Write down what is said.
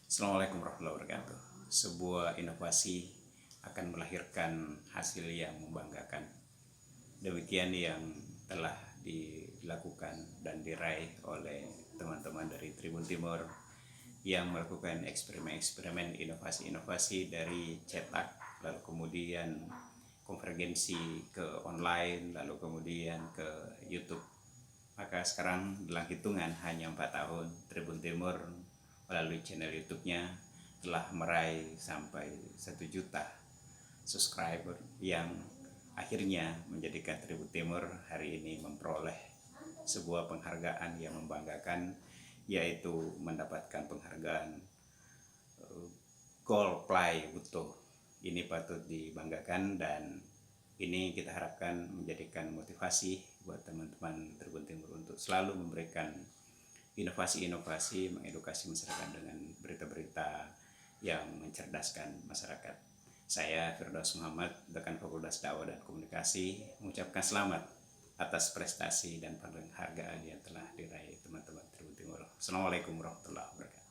Assalamualaikum warahmatullahi wabarakatuh. Sebuah inovasi akan melahirkan hasil yang membanggakan. Demikian yang telah dilakukan dan diraih oleh teman-teman dari Tribun Timur yang melakukan eksperimen-eksperimen inovasi-inovasi dari cetak, lalu kemudian konvergensi ke online, lalu kemudian ke YouTube. Maka sekarang dalam hitungan hanya 4 tahun, Tribun Timur melalui channel YouTube-nya telah meraih sampai 1 juta subscriber yang akhirnya menjadikan Tribun Timur hari ini memperoleh sebuah penghargaan yang membanggakan, yaitu mendapatkan penghargaan Gold Play Utuh. Ini patut dibanggakan dan ini kita harapkan menjadikan motivasi buat teman-teman Tribun Timur untuk selalu memberikan inovasi-inovasi, mengedukasi masyarakat dengan berita-berita yang mencerdaskan masyarakat. Saya Firdaus Muhammad, Dekan Fakultas Dakwah dan Komunikasi, mengucapkan selamat atas prestasi dan penghargaan yang telah diraih teman-teman Tribun Timur. Assalamualaikum warahmatullahi wabarakatuh.